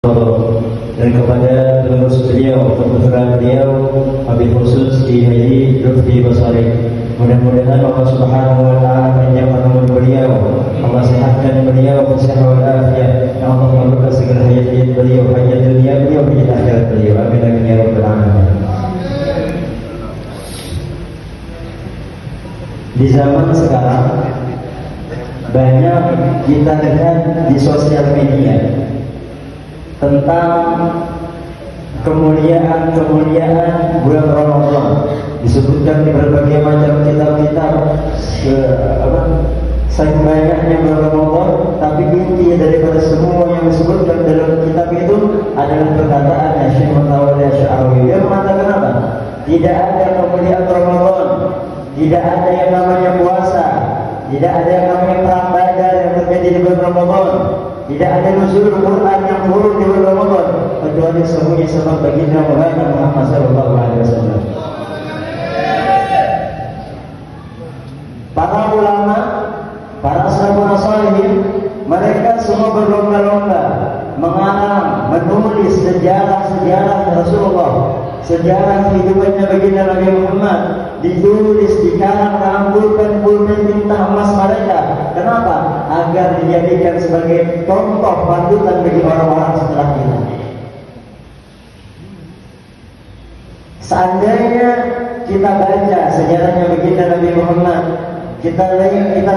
dan kepada pengurus beliau, keputusan beliau, Habib khusus Ki Haji Lutfi Basari. Mudah-mudahan Allah Subhanahu wa taala panjangkan umur beliau, Allah sehatkan beliau bersehat walafiat, dan Allah membuka segala hayat beliau, hayat dunia beliau, hayat akhirat beliau. Amin amin ya rabbal alamin. Di zaman sekarang banyak kita lihat di sosial media tentang kemuliaan bulan Ramadan, disebutkan di berbagai macam kitab-kitab saking banyaknya bulan Ramadan, tapi inti daripada semua yang disebutkan dalam kitab itu adalah perkataan Syekh Mutawalli Asy'ari. Dia mengatakan apa? Tidak ada kemuliaan Ramadan, tidak ada yang namanya puasa, tidak ada yang namanya perang Badar yang terjadi di bulan Ramadan, tidak ada nuzul Quran yang turun di bulan Ramadan, kecuali semuanya sebab baginda Muhammad sallallahu alaihi wasallam. Para ulama, para salafun salihin, mereka semua berlomba-lomba mengarang, menulis sejarah Rasulullah, sejarah kehidupannya baginda Nabi Muhammad, ditulis, dikarang dalam pulpen tinta emas mereka. Kenapa? Agar dijadikan sebagai contoh panutan bagi orang-orang setelah kita. Seandainya kita baca sejarahnya baginda Nabi Muhammad, kita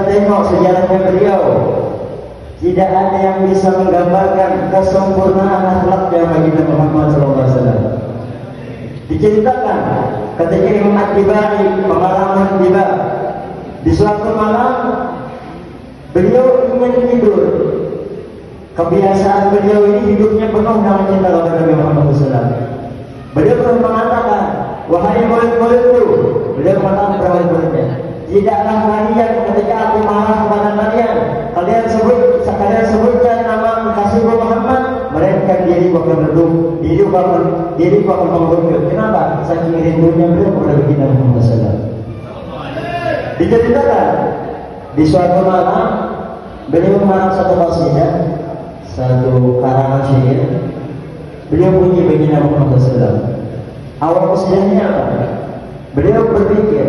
tengok sejarahnya beliau, tidak ada yang bisa menggambarkan kesempurnaan akhlaknya baginda Muhammad SAW. Diceritakan ketika Imam At-Tibai pengalaman tiba di suatu malam, beliau ingin tidur. Kebiasaan beliau ini hidupnya penuh dengan cinta kepada Nabi Muhammad SAW. Beliau pernah mengatakan, wahai murid-muridku, beliau mengatakan kepada murid-muridnya, tidaklah kalian ketika aku marah kepada kalian sebutkan nama kasihku Muhammad, melainkan diriku akan redup, diriku akan mengurungkan. Kenapa? Saking rindunya beliau kepada baginda Muhammad SAW. Diceritakan di suatu malam beliau mengarang satu qasidah, satu karangan syair. Beliau puji baginda Muhammad SAW. Awal qasidahnya apa? Beliau berpikir,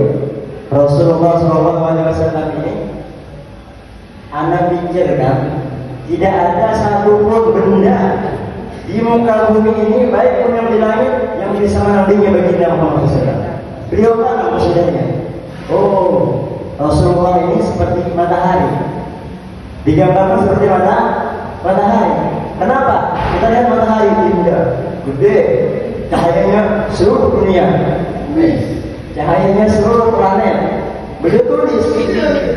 Rasulullah SAW ini, Anda pikirkan tidak ada satupun benda di muka bumi ini, baik pun yang di langit, yang bisa menandingi baginda Muhammad SAW. Beliau kan maksudnya, oh, Rasulullah ini seperti matahari, digambarkan seperti matahari. Kenapa? Kita lihat matahari indah, gede, cahayanya seluruh dunia, cahayanya seluruh planet. Beliau tulis,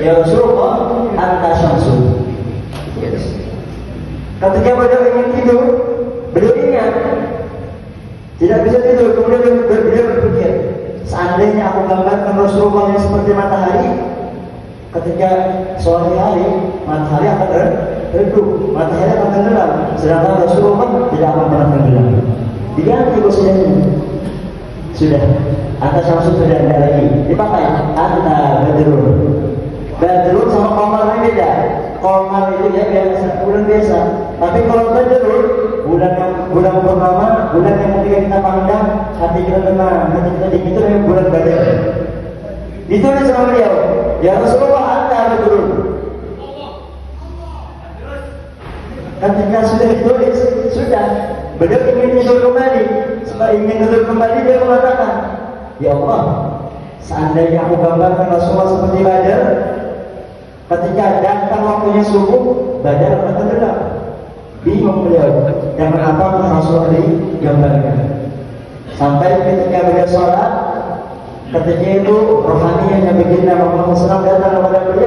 ya Rasulullah, anta syamsu. Ketika beliau ingin tidur, beliau ingat tidak bisa tidur. Kemudian beliau berpikir, seandainya aku gambarkan Rasulullah yang seperti matahari, ketika sore hari matahari akan redup, matahari akan tenggelam, sedangkan Rasulullah tidak akan pernah tenggelam. Diganti posisinya. Sudah, anta syamsu sudah ada lagi, dipakai anta badrun sama qamar ini beda. Qamar itu ya biasa, bulan biasa. Tapi kalau badrun, bulan purnama, bulan yang ketika kita pandang hati kita tenang, hati kita dingin, itu namanya bulan badar. Ditulis sama beliau, ya Rasulullah anta badrun. Ketika sudah ditulis, sudah beliau ingin tidur kembali. Setelah ingin tidur kembali, dia mengatakan, ya Allah, seandainya aku gambarkan Rasulullah seperti badar, ketika datang waktunya subuh, badar akan tenggelam. Bingung beliau, dan mengapa Rasulullah digambarkan. Sampai ketika beliau sholat, ketika itu rohaninya baginda Muhammad SAW datang kepada beliau.